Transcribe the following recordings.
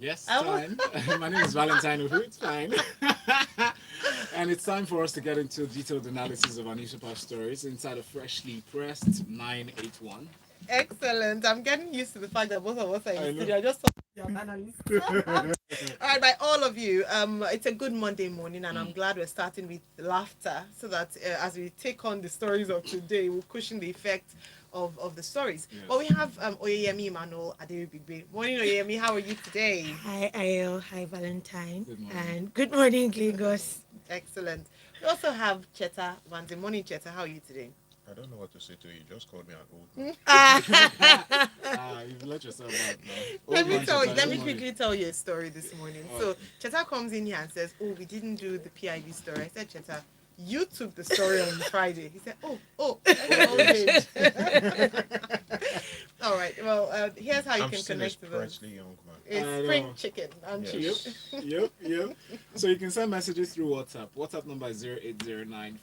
Yes, time. My name is Valentine Uhu. It's fine. And it's time for us to get into detailed analysis of our newspaper stories inside of Freshly Pressed 981. Excellent. I'm getting used to the fact that both of us are in I the know. studio. I just saw your analyst. All right, by all of you, it's a good Monday morning, and I'm glad we're starting with laughter so that as we take on the stories of today, we'll cushion the effect of the stories. Yes. But we have Oyeyemi Emmanuel Adebigbe. Morning, Oyeyemi. How are you today? Hi, Ayo. Hi, Valentine. Good morning. And good morning, Lagos. Excellent. We also have Cheta Wanze. Morning, Cheta. How are you today? I don't know what to say to you. Just called me an old man. You've let yourself out now. Let me quickly tell you a story this morning. So Cheta comes in here and says, "Oh, we didn't do the PIB story." I said, "Cheta, you took the story on Friday." He said, "Oh, old age." All right. Well, here's how you I'm can still connect a with us. sprightly young man. It's spring chicken and Yes. chips. Yep. So you can send messages through WhatsApp. WhatsApp number is 0809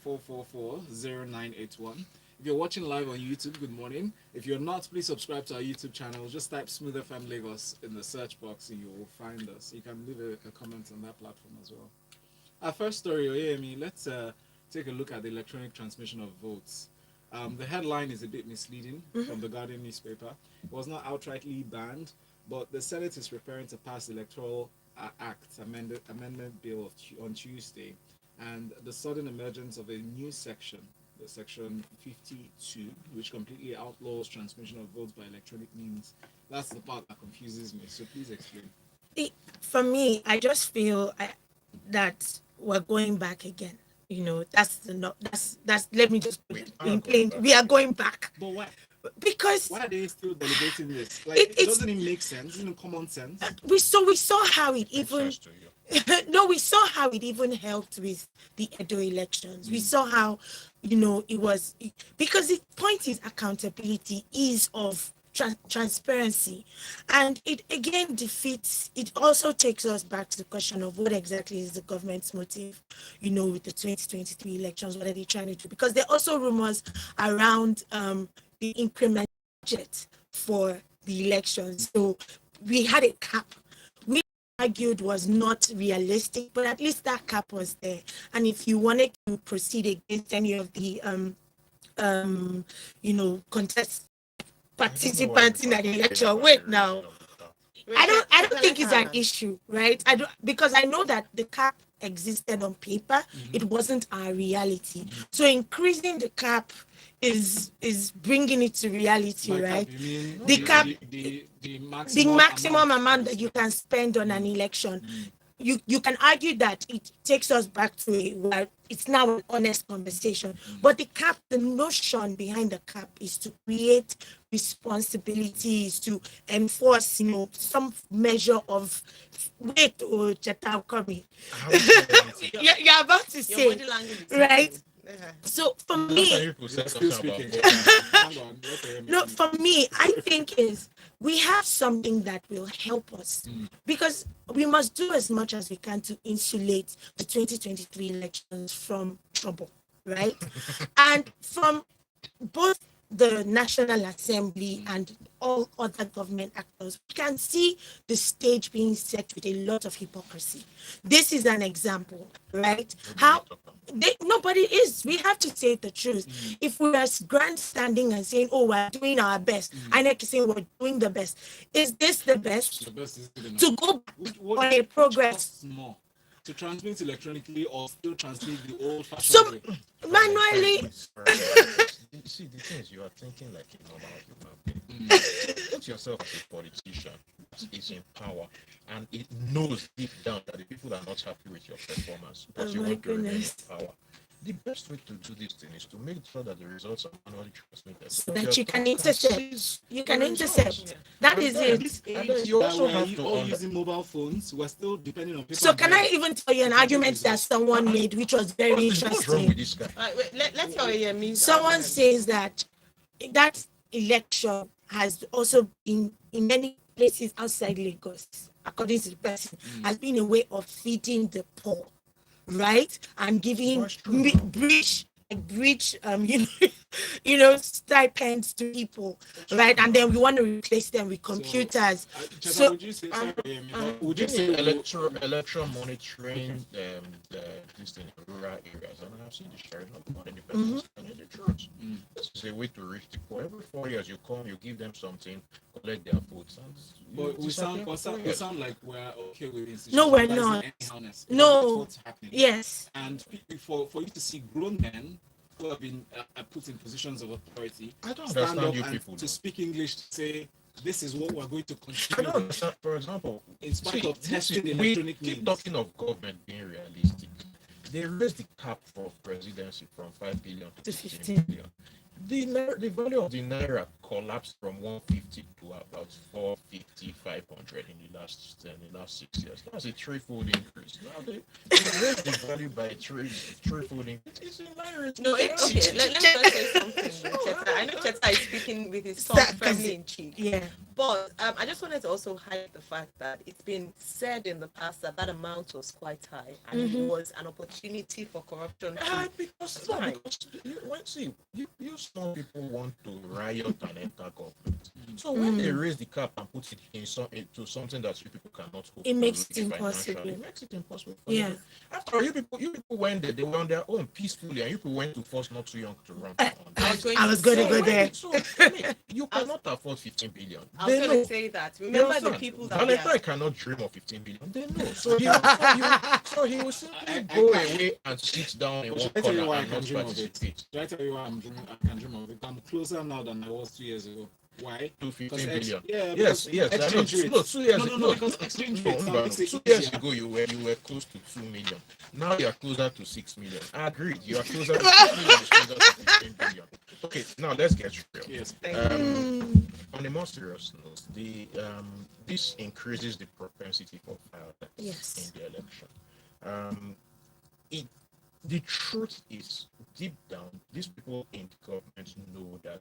If you're watching live on YouTube, good morning. If you're not, please subscribe to our YouTube channel. Just type Smooth FM Lagos in the search box and you will find us. You can leave a comment on that platform as well. Our first story, Oyemi, let's take a look at the electronic transmission of votes. The headline is a bit misleading from the Guardian newspaper. It was not outrightly banned, but the Senate is preparing to pass the Electoral Act amendment bill on Tuesday, and the sudden emergence of a new section, the section 52, which completely outlaws transmission of votes by electronic means. That's the part that confuses me. So please explain. For me, I just feel that we're going back again. That's the no, that's. Let me just put We it are in going plain. back We are again. going back But why? because Why are they still deliberating this? Like, it's doesn't it make sense? Isn't it common sense? we saw how it Makes even sense to you. no, we saw how it even helped with the Edo elections. We saw how, it was because the point is accountability, ease of transparency, and it again defeats. It also takes us back to the question of what exactly is the government's motive, with the 2023 elections. What are they trying to do? Because there are also rumors around the increment budget for the elections. So we had a cap argued was not realistic, but at least that cap was there. And if you wanted to proceed against any of the contest I don't know why participants in we're an complaining election, about the wait now. reason of the cap. I don't think it's an Let issue, right? I don't, because I know that the cap existed on paper. It wasn't our reality. So increasing the cap is bringing it to reality, By cap, right? you mean The Not cap, really. the the maximum maximum amount amount to that you spend? can spend on an election. You can argue that it takes us back to it's now an honest conversation. But the notion behind the cap is to create responsibilities, to enforce, some measure of wait, oh, Cheta, come. I haven't said anything. You're about to your say, body language is right? speaking. So for How can me, you You're say still something about speaking, voting? Cheta. Hang on, let her hear me, no, please. for me, I think is we have something that will help us because we must do as much as we can to insulate the 2023 elections from trouble, right? And from both the National Assembly and all other government actors, we can see the stage being set with a lot of hypocrisy. This is an example, right? Nobody How talk about. nobody is. We have to say the truth. If we are grandstanding and saying, "Oh, we're doing our best," I like to say we're doing the best. Is this the best? The best is good enough. To go back on a Which progress. costs more? To transmit electronically or still transmit the old-fashioned So way? Valentine, manually, please, see, the thing is, you are thinking like a normal human being. Put yourself as a politician that is in power and it knows deep down that the people are not happy with your performance, but oh you my want to remain in goodness. power. The best way to do this thing is to make sure that the results are manually transmitted So that that your you can thumb can intercept. seize You the can results. intercept. That is At it. this And then age you that also we're have to all using mobile phones, we're still depending on paper So and can I pen even tell you an to transmit argument that results. someone made, which was very what's wrong with interesting? this guy? Wait, let's hear Oyeyemi's Someone argument. says that that election has also been in many places outside Lagos, according to the person, has been a way of feeding the poor, right? And giving But it's true now. breach, stipends to people, right? And then we want to replace them with computers. Cheta, So, would you say, sorry, would Do you you say need we- election monitoring this thing in rural areas? I mean, I've seen the sharing of the money, the Mhm. person spending the church. This is a way to reach the poor. Every 4 years you come, you give them something, collect their votes. And But we disappear sound, for we 4 sound, we years. sound like we're okay with No, we're institutionalizing not. anyhowness. No. That's what's happening. yes, And for you to see grown men who have been put in positions of authority I don't stand understand up you and people. to speak English to say this is what we're going to I continue don't with, understand. For example, in spite of this testing we electronic keep means. talking of government being realistic. They raised the cap for presidency from 5 billion to To 15 15. billion. The value of the naira collapsed from 150 to about 450, 500 in the last 6 years. That's a threefold increase. Now they raised the value by threefold increase. It's in naira. No, okay. Let me just say something. Cheta. I know Cheta is speaking with his tongue firmly in cheek. yeah. But I just wanted to also highlight the fact that it's been said in the past that that amount was quite high and it was an opportunity for corruption. Because you small people want to riot and enter government. So when they raise the cap and put it into something that you people cannot hope It to makes reach it impossible. financially, it makes it impossible for Yeah. you. After all, you people went there, they were on their own peacefully, and you people went to force not too young to run. I was going to go there. So I mean, you cannot afford 15 billion. I was They going know. to say that. You Remember the understand? people that Valentine cannot dream of 15 billion. They know. So he will simply go away and sit down in But one should I tell you corner why I and can not dream of it? participate. Should I tell you why I can dream of it? I'm closer now than I was 2 years ago. Why? To 15 Because billion. yeah, Yes, because yes. I know. exchange rates. No, 2 years No, ago. because exchange No, rates now no, makes it 2 years easier. ago you were close to 2 million. Now you are closer to 6 million. I agreed. You are closer to 6 million. Is closer to 15 billion. Okay, now let's get real. Yes. On a more serious note, this increases the propensity for violence Yes. in the election. The truth is, deep down, these people in the government know that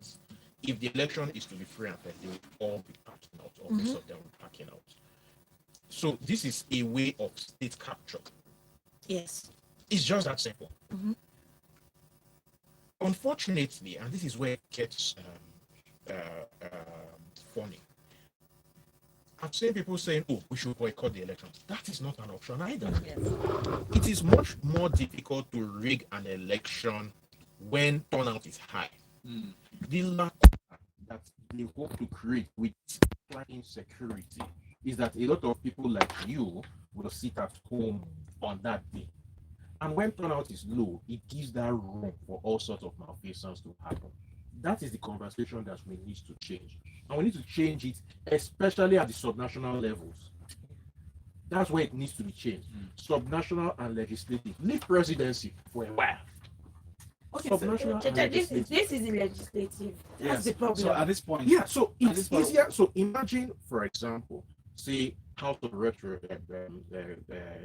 if the election is to be free and fair, they will all be packing out, or most of them will be packing out. So this is a way of state capture. Yes. It's just that simple. Unfortunately, and this is where it gets funny. I've seen people saying, "Oh, we should boycott the elections." That is not an option either. Yes. It is much more difficult to rig an election when turnout is high. The lack that they hope to create with insecurity is that a lot of people like you will sit at home on that day. And when turnout is low, it gives that room for all sorts of malfeasance to happen. That is the conversation that we need to change. And we need to change it, especially at the subnational levels. That's where it needs to be changed. Subnational and legislative. Leave presidency for a while. Okay, Subnational and legislative. This is legislative. That's the problem. So at this point, Yeah, so At it's this point- easier. So imagine, for example, say House of Reps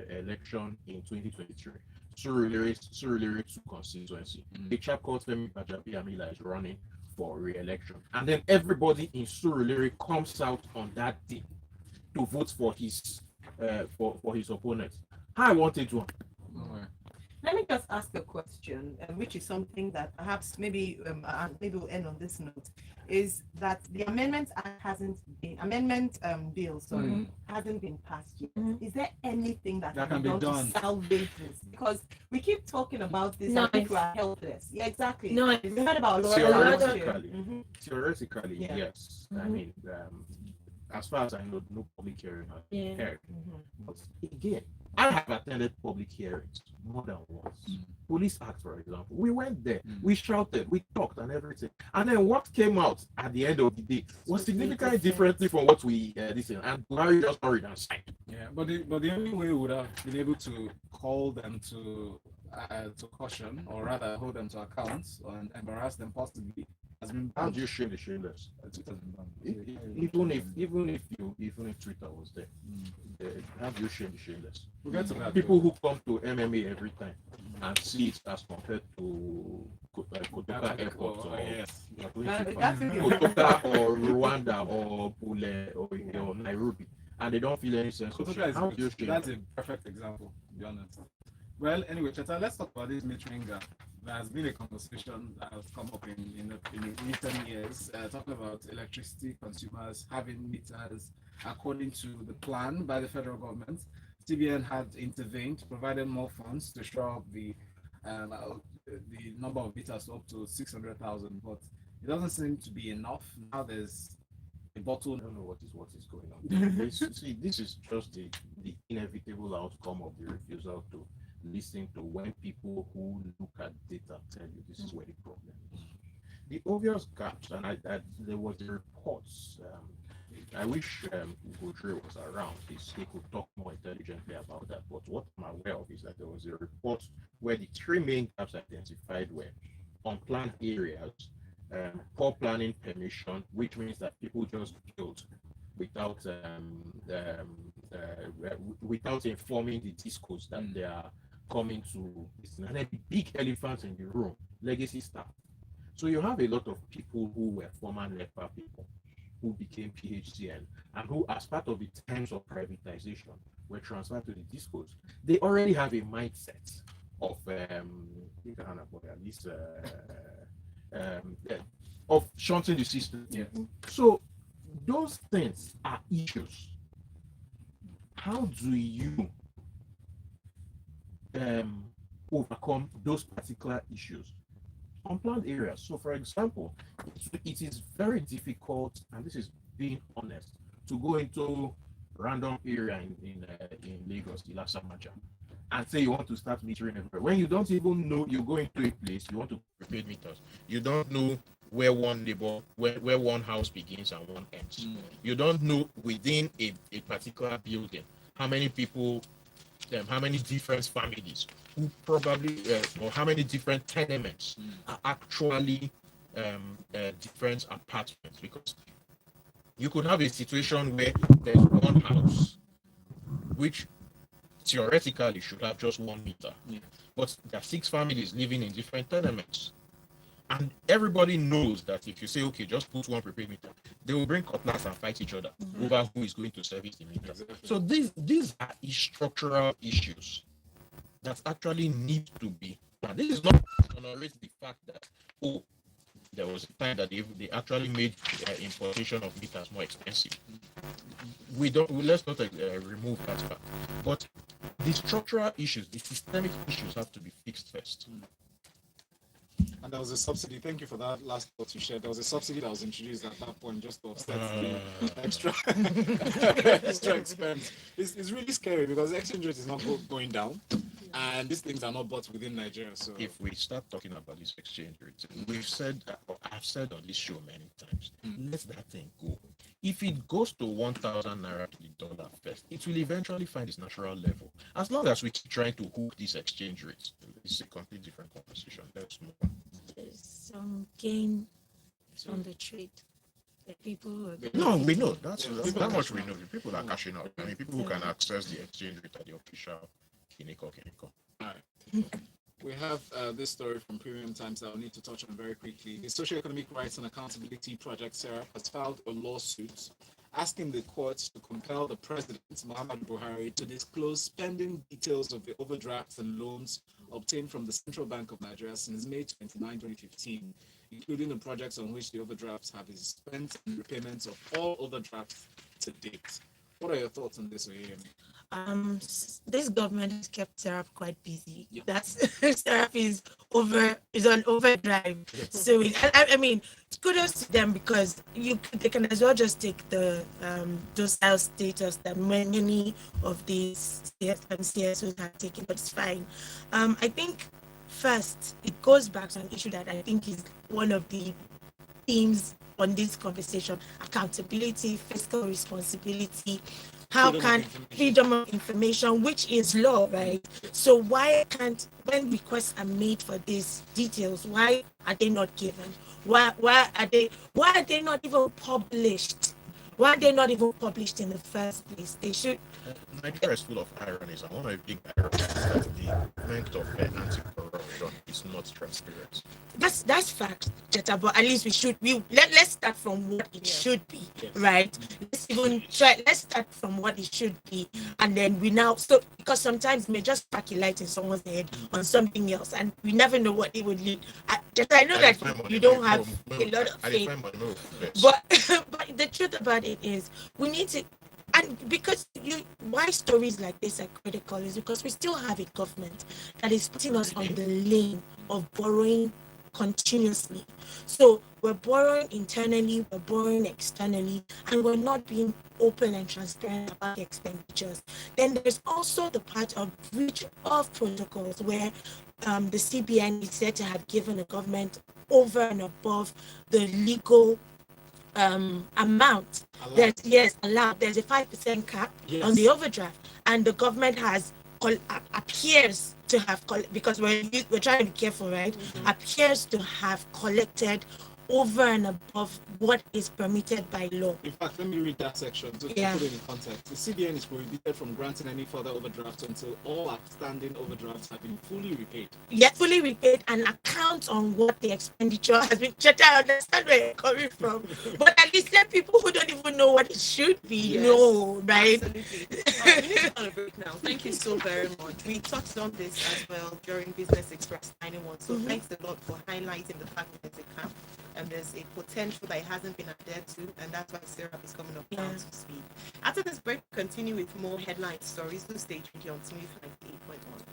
election in 2023. Surulere 2 constituency. A chap called Femi Bajabiamila is running for re-election, and then everybody in Surulere comes out on that day to vote for his opponent. How I wanted to. Let me just ask a question, which is something that perhaps maybe we'll end on this note, is that the amendment bill hasn't been passed yet. Is there anything that can be done to salvage this? Because we keep talking about this and people are helpless. Yeah, exactly. No, We heard about Theoretically, Yeah. yes. I mean, as far as I know, no public hearing has been held. But again, I have attended public hearings more than once. Police Act, for example. We went there, we shouted, we talked and everything. And then what came out at the end of the day was significantly differently from what we listened. And Buhari just hurried and signed. Yeah, but the only way we would have been able to call them to caution, or rather hold them to account and embarrass them possibly, has been How done. do you shame the shameless? Twitter has been done. Even if Twitter was there, how do you shame the shameless? We'll get to that. People who come to MMA every time and see it as compared to Kotoka Airport or yes. Kotoka or Rwanda or Pule or Nairobi, and they don't feel any sense of shame. How do you shame? That's a perfect example, to be honest. Well, anyway, Cheta, let's talk about this metering gap. there's been a conversation that has come up in recent years, talking about electricity consumers having meters according to the plan by the federal government. CBN had intervened, provided more funds to show up the number of meters up to 600,000, but it doesn't seem to be enough. Now there's a bottle. I don't know what is going on. See, this is just the inevitable outcome of the refusal to listen to when people who look at data tell you this is where the problem is. The obvious gaps, and there was the reports. I wish Goudre was around. He could talk more intelligently about that. But what I'm aware of is that there was a report where the three main gaps identified were unplanned areas, poor planning permission, which means that people just build without without informing the discos that they are coming to listen. And then the big elephant in the room, legacy staff. So you have a lot of people who were former NEPA people who became PhDN and who, as part of the terms of privatization, were transferred to the discos. They already have a mindset of at least of shunting the system. Yeah. So those things are issues. How do you overcome those particular issues? Unplanned areas. So, for example, it is very difficult, and this is being honest, to go into random area in Lagos, Ilasamaja, and say you want to start metering everywhere when you don't even know. You go into a place, you want to prepaid meters. You don't know where one neighbor, where one house begins and one ends. You don't know within a particular building how many people, how many different families who probably, or how many different tenements are actually different apartments, because you could have a situation where there's one house which theoretically should have just 1 meter, but there are 6 families living in different tenements. And everybody knows that if you say, okay, just put one prepaid meter, they will bring cutlass and fight each other over who is going to service the meter. Exactly. So these are structural issues that actually need to be. And this is not to honorate the fact that, oh, there was a time that they actually made importation of meters more expensive. Let's not remove that fact. But the structural issues, the systemic issues have to be fixed first. And there was a subsidy. Thank you for that last thought you shared. There was a subsidy that was introduced at that point just to offset the extra extra expense. It's really scary because the exchange rate is not going down, and these things are not bought within Nigeria. So if we start talking about this exchange rate, we've said, or I've said on this show many times, let that thing go. If it goes to 1,000 naira to the dollar first, it will eventually find its natural level. As long as we keep trying to hook this exchange rate, it's a completely different conversation. Let's move on. There's some gain from the trade. The people. No, we know that's that much we know. The people are cashing out. I mean, people who can access the exchange rate at the official Kineko. all right. We have this story from Premium Times that I'll need to touch on very quickly. The Socioeconomic Rights and Accountability Project, SERAP, has filed a lawsuit asking the courts to compel the president, Muhammadu Buhari, to disclose spending details of the overdrafts and loans obtained from the Central Bank of Nigeria since May 29, 2015, including the projects on which the overdrafts have been spent and repayments of all overdrafts to date. What are your thoughts on this, Oyeyemi? This government has kept Serap quite busy. Yeah. That's Serap is on overdrive. So I mean, kudos to them because they can as well just take the docile status that many of these CSOs have taken, but it's fine. I think first it goes back to an issue that I think is one of the themes on this conversation: accountability, fiscal responsibility. How can freedom of information, which is law, right? So why can't, when requests are made for these details, why are they not given? Why are they not even published? Why are they not even published in the first place? They should. Nigeria is full of ironies, and one of the big ironies is that the movement of anti-corruption corruption is not transparent. That's fact, Jetta, but at least let's start from what it Yeah. should be, Yes. right? Let's start from what it should be, and then because sometimes we may just speculate in someone's head on something else, and we never know what it would lead. Jetta, I know that you don't have a lot of faith, but but the truth about it is we need to. And because why stories like this are critical is because we still have a government that is putting us on the lane of borrowing continuously. So we're borrowing internally, we're borrowing externally, and we're not being open and transparent about the expenditures. Then there's also the part of breach of protocols where the CBN is said to have given the government over and above the legal amount. Allowed. There's a 5% cap on the overdraft, and the government has appears to have because we're trying to be careful, right? Appears to have collected over and above what is permitted by law. In fact, let me read that section to put it in context. The CBN is prohibited from granting any further overdraft until all outstanding overdrafts have been fully repaid. Yet fully repaid and account on what the expenditure has been. I understand where you're coming from, but at least let people who don't even know what it should be know, right? Absolutely. We need to on a break now. Thank you so very much. We touched on this as well during Business Express 91. So thanks a lot for highlighting the fact that there's a camp and there's a potential that it hasn't been adhered to, and that's why Sarah is coming up now to speed. After this break, continue with more headline stories. Do stay tuned on Smooth 98.1.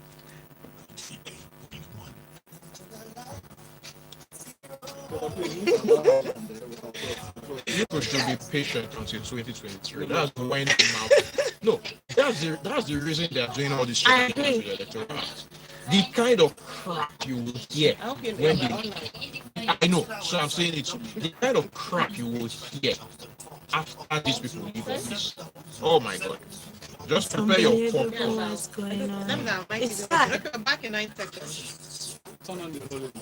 People should be patient until 2023. That's when no, that's the reason they are doing all this shit. The kind of crap you will hear when I know, so I'm saying it's the kind of crap you will hear after these people leave office. Oh my god. Just prepare your popcorn. What's going on? It's sad. Back in 9 seconds. Turn on the volume.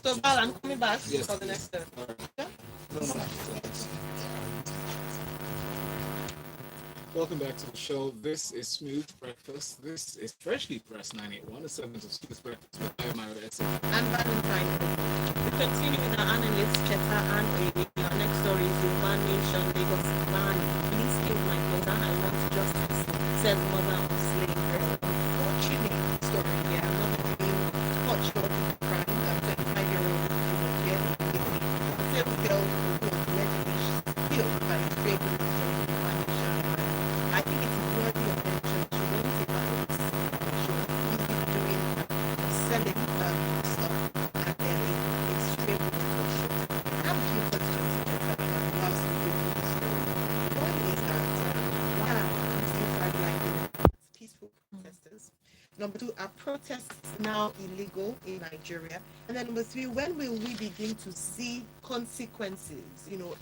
So, Val, I'm coming back for the next step. Welcome back to the show. This is Smooth Breakfast. This is Freshly Pressed 981, a segment of Smooth Breakfast with IMIRS. And Valentine. We continue with our analysts, Cheta and Oyewe. Our next story is Yoruba Nation, Lagos Valley. Please kill my daughter. I want justice, said mother of slave. Unfortunate story here. Another being caught short in the crime. A 35-year-old here. A sales girl who was allegedly killed by a stray bullet during the Yoruba Nation. I think it's worthy of mention to when it's about sure he's been doing selling stuff and then a stray bullet was shot. I have a few questions that allows me to go through the story. One is that these things are like peaceful protesters. Number two, are protests now illegal in Nigeria? And then number three, when will we begin to see consequences,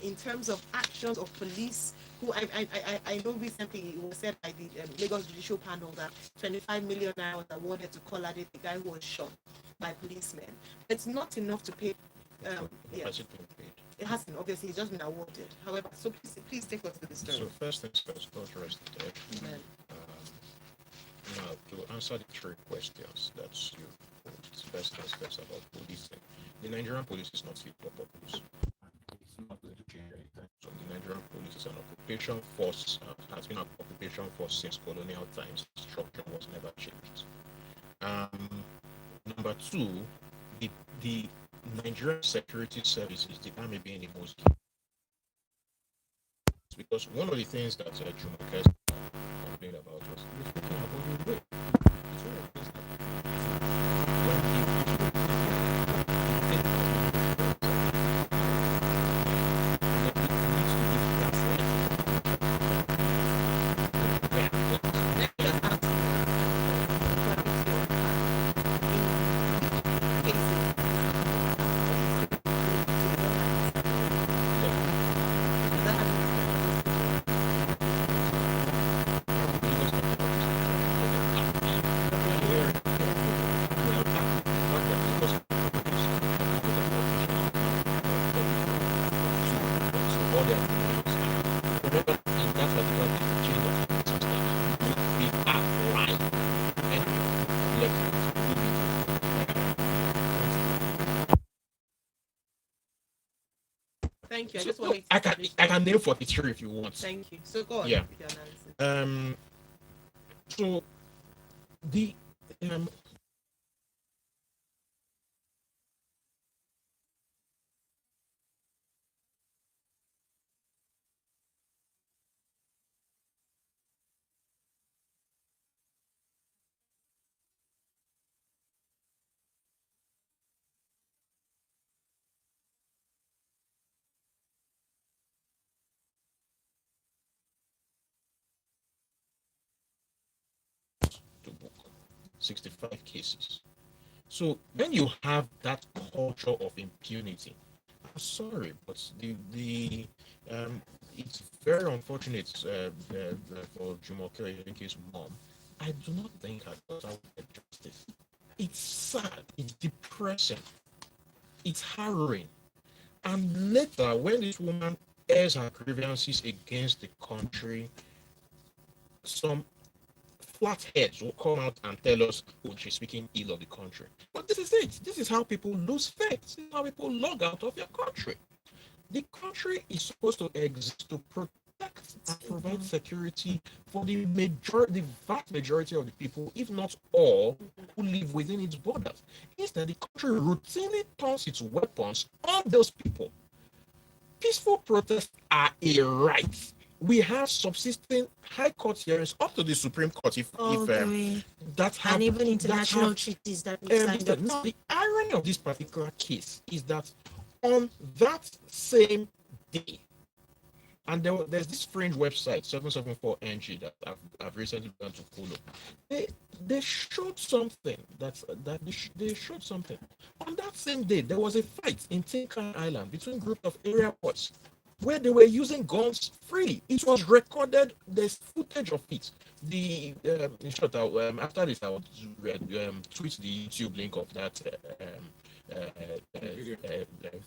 in terms of actions of police who I know recently it was said by the Lagos Judicial Panel that 25 million naira was awarded to Kolade, the guy who was shot by policemen. It's not enough to pay. Has it been paid? It hasn't, obviously, it's just been awarded. However, so please take us to the story. So first things first, God rest dead. Amen. Now, to answer the three questions that you posed, first things first about policing. The Nigerian police is not fit for purpose. It's not going to change anytime. So the Nigerian police is an occupation force, has been an occupation force since colonial times. The structure was never changed. Number two, the Nigerian security services, the army being the most key. Because one of the things that Jumoke complained about was you're speaking about the way. It's one of the things that when Thank you. I So, just no, wanted I to can name 43 if you want. Thank you. So go on Yeah. with your analysis. So the to book 65 cases. So when you have that culture of impunity, I'm sorry, but the it's very unfortunate for Jumoke Oyedeke's mom. I do not think her daughter will get justice. It's sad. It's depressing. It's harrowing. And later, when this woman airs her grievances against the country, some flatheads will come out and tell us, oh, she's speaking ill of the country. But this is it. This is how people lose faith. This is how people log out of your country. The country is supposed to exist to protect and provide security for the vast majority of the people, if not all, who live within its borders. Instead, the country routinely turns its weapons on those people. Peaceful protests are a right. We have subsisting high court hearings up to the Supreme Court All if the way. that have And even that international have treaties that we signed up now to. the irony of this particular case is that on that same day, and there's this fringe website 774NG that I've recently begun to follow. They showed something they showed something. On that same day, there was a fight in Tinkan Island between groups of area boys where they were using guns freely. It was recorded. There's footage of it. The in short, after this, I will tweet the YouTube link of that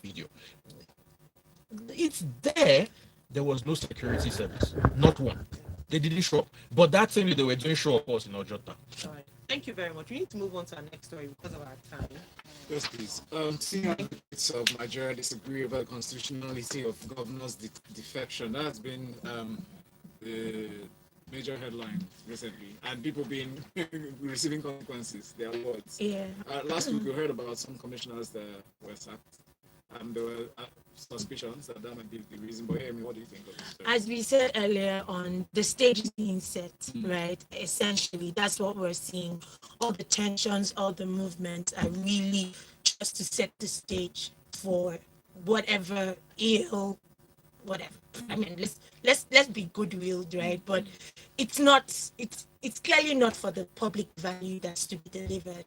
video. It's there. There was no security service, not one. They didn't show up. But that same day they were doing show up was in Ojota. All right. Thank you very much. We need to move on to our next story because of our time. Yes, please. Senior advocates of Nigeria disagree over the constitutionality of governor's defection. That's been the major headline recently, and people being receiving consequences. Their words. Yeah. Last week we heard about some commissioners that were sacked, and there were suspicions that might be the reason. But Amy, what do you think of this story? As we said earlier on, the stage is being set, right? Essentially, that's what we're seeing. All the tensions, all the movements are really just to set the stage for whatever ill, whatever. I mean, let's be goodwilled, right? But it's clearly not for the public value that's to be delivered,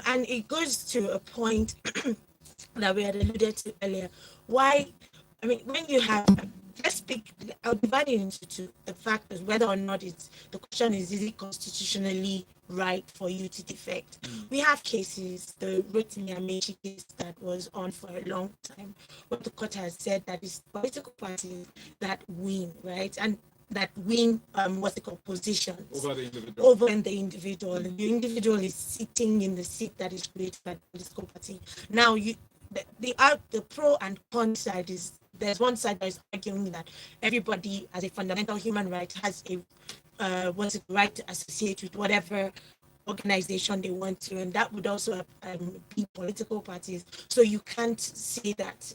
and it goes to a point that we had alluded to earlier. Why? I mean, when you have, let's speak, I'll divide it into two. The fact is whether or not the question is it constitutionally right for you to defect? We have cases, the Rotimi Amechi case that was on for a long time, where the court has said that it's political parties that win, right? And that win what's the positions Over the individual. over the individual. And the individual is sitting in the seat that is created by the political party. Now the pro and con side is there's one side that is arguing that everybody as a fundamental human right has a right to associate with whatever organization they want to, and that would also be political parties. So you can't say that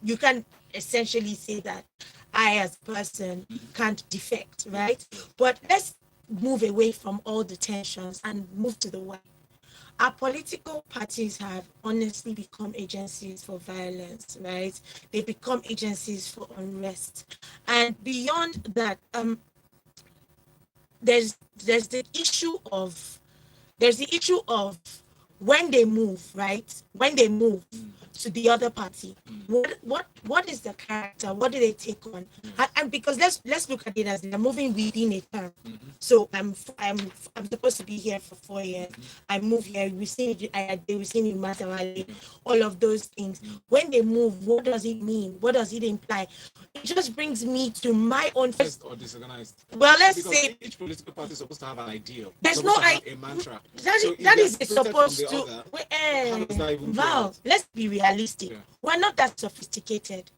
you can essentially say that I as a person can't defect, right? But let's move away from all the tensions and move to the why. Our political parties have honestly become agencies for violence, right? They become agencies for unrest. And beyond that, there's the issue of when they move, right? When they move to the other party, what is the character? What do they take on? And because let's look at it as they're moving within a term. So I'm supposed to be here for 4 years. I move here. We see me Matawale, all of those things. When they move, what does it mean? What does it imply? It just brings me to my own Organized or disorganized? Well, let's Because say each political party is supposed to have an ideal. There's Supposed no to have a mantra. that So is if they're separated from supposed the to other. How does that even play Val, out? let's be realistic. Yeah. We're not that sophisticated.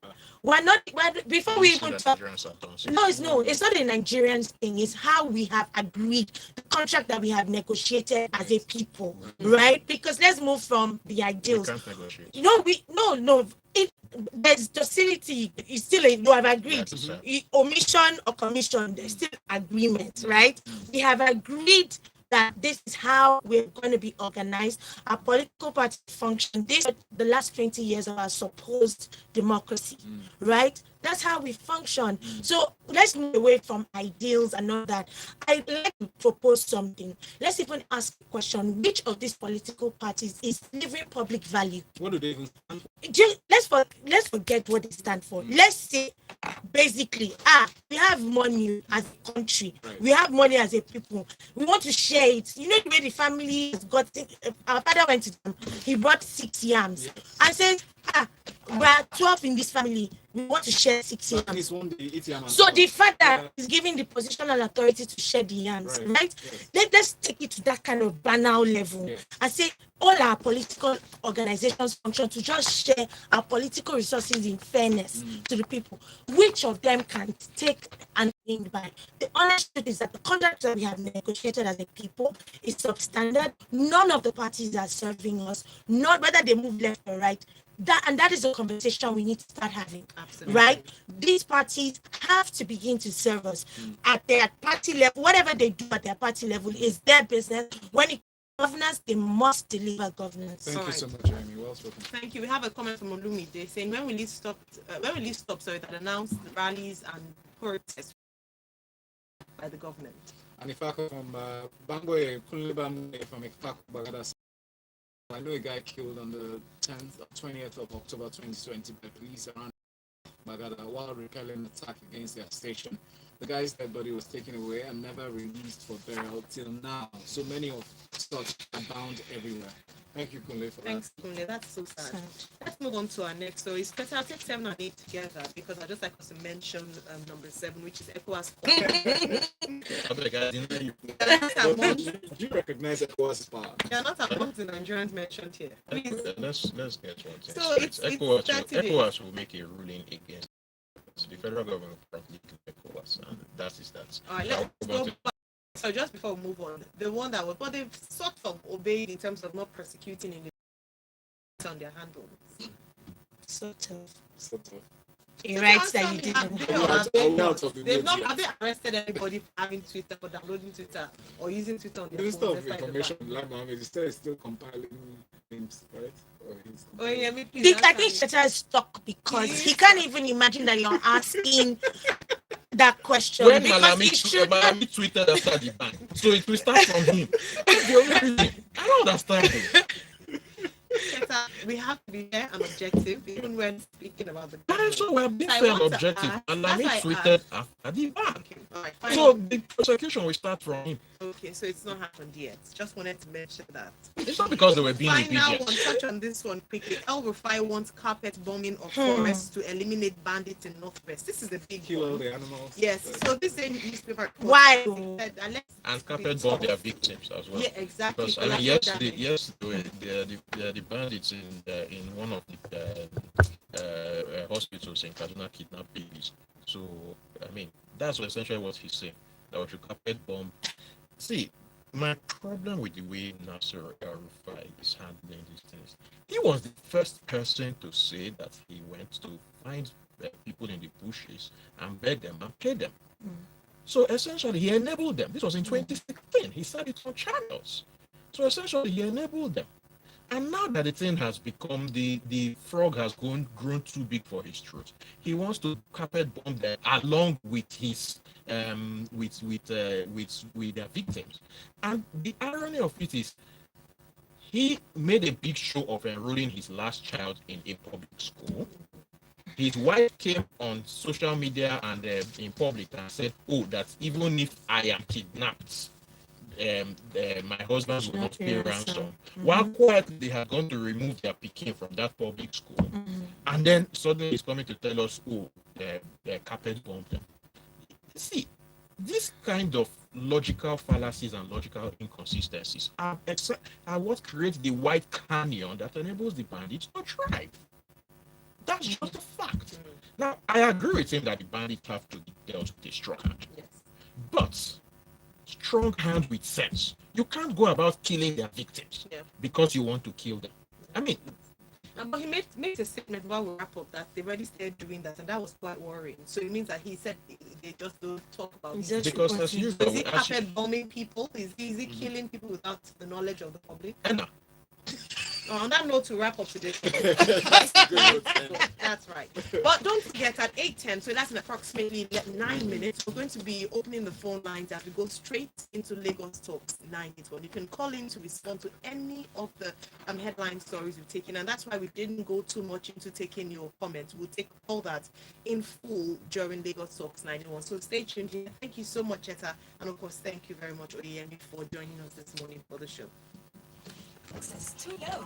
Before we You see even that talk. Nigerians have done It's not a Nigerian thing. It's how we have agreed, the contract that we have negotiated as a people, right? Because let's move from the We ideals. can't negotiate. No. If there's docility, it's still a no. I've agreed. That's the same. Omission or commission, there's still agreement, right? We have agreed that this is how we're going to be organized. Our political party function. This is the last 20 years of our supposed democracy, right? That's how we function. So let's move away from ideals and all that. I'd like to propose something. Let's even ask a question: which of these political parties is delivering public value? What do they even stand for? Let's forget what they stand for. Let's say basically, we have money as a country, Right. we have money as a people, we want to share it. You know the way the family has got our father went to them, he brought 6 yams and said, we are 12 in this family, we want to share 6 At yams. least one day, eat yam and So the stuff. father is giving the positional authority to share the yams, right? Yes. Let's take it to that kind of banal level and say all our political organizations function to just share our political resources in fairness to the people. Which of them can take and think by? The honest truth is that the contract that we have negotiated as a people is substandard. None of the parties are serving us, not whether they move left or right. That is a conversation we need to start having. Absolutely. Right? These parties have to begin to serve us at their party level. Whatever they do at their party level is their business. When it governance, they must deliver governance. Thank you Alright. so much, Jeremy. Well spoken. Thank you. We have a comment from Olumide saying when will it stop? That announced rallies and protests by the government. And if I come from Bangboy, Kunle Bangboy from Ekpak Bagada, I know a guy killed on the 10th or 20th of October 2020 by police around Bagada while repelling an attack against their station. The guy's dead body was taken away and never released for burial till now. So many of such are bound everywhere. Thank you, Kunle, for Thanks, Kunle. That's so sad. Let's move on to our next story. It's better I'll take 7 and 8 together because I just like us to mention number 7, which is Ecowas. I beg, I didn't you. that. Do you recognize Ecowas' power? They are not among the Nigerians mentioned here. Please. Let's get one thing. So straight. it's ECOWAS will make a ruling against the federal government will promptly kill ECOWAS, and that is that. All right, let's go back. So just before we move on, the one that was, but they've sort of obeyed in terms of not prosecuting in the on their handle. Sort of. Sort of. He writes that you didn't. They've not have they arrested anybody for having Twitter, for downloading Twitter, or using Twitter on their Minister phone? of Information, Lai Mohammed, he said he's still compiling names, right? Or he's Oh yeah, me please. I think Sheta is stuck because he can't even imagine that you're asking that question. When Because Malami it should tweeted after the ban, so it will start from him. That's the only reason. I don't understand him. We have to be fair and objective, even when speaking about the. And so we're being I fair and want to objective. ask- Malami that's why I tweeted after the ban. Okay, all right, fine. So the prosecution will start from him. Okay, so it's not happened yet. Just wanted to mention that. It's not because they were being Final obedient. one, touch on this one quickly. El Rufai wants carpet bombing of forests to eliminate bandits in Northwest. This is a big kill all one. the animals. Yes, so this same newspaper. Why? Said that let's And be carpet bomb tough. their victims as well. Yeah, exactly. Because I mean, collateral yesterday, damage. the bandits in one of the hospitals in Kaduna kidnapped babies. So I mean, that's essentially what he's saying. That we should carpet bomb. See, my problem with the way Nasser El-Rufai is handling these things, he was the first person to say that he went to find people in the bushes and beg them and pay them. So essentially, he enabled them. This was in 2016. He said it on channels. So essentially, he enabled them. And now that the thing has become, the frog has grown too big for his throat, he wants to carpet bomb them along with his with their victims. And the irony of it is, he made a big show of enrolling his last child in a public school. His wife came on social media and in public and said, "Oh, that even if I am kidnapped, my husband will not pay ransom." While quietly they had gone to remove their pikin from that public school, and then suddenly he's coming to tell us, "Oh, they carpet bombed them." See, This kind of logical fallacies and logical inconsistencies are what creates the white canyon that enables the bandits to thrive. That's just a fact. Now, I agree with him that the bandits have to be dealt with a strong hand. Yes. But strong hand with sense. You can't go about killing their victims because you want to kill them. I mean, but he made a statement while we wrap up that they already started doing that, and that was quite worrying. So it means that he said they just don't talk about it. Because as usual, is he carpet bombing people? Is he killing people without the knowledge of the public? On that note, to wrap up today. That's right. But don't forget, at 8:10, so that's in approximately 9 minutes, we're going to be opening the phone lines as we go straight into Lagos Talks 981. You can call in to respond to any of the headline stories we've taken, and that's why we didn't go too much into taking your comments. We'll take all that in full during Lagos Talks 981. So stay tuned here. Thank you so much, Etta, and of course, thank you very much, Oyemi, for joining us this morning for the show. Access to know.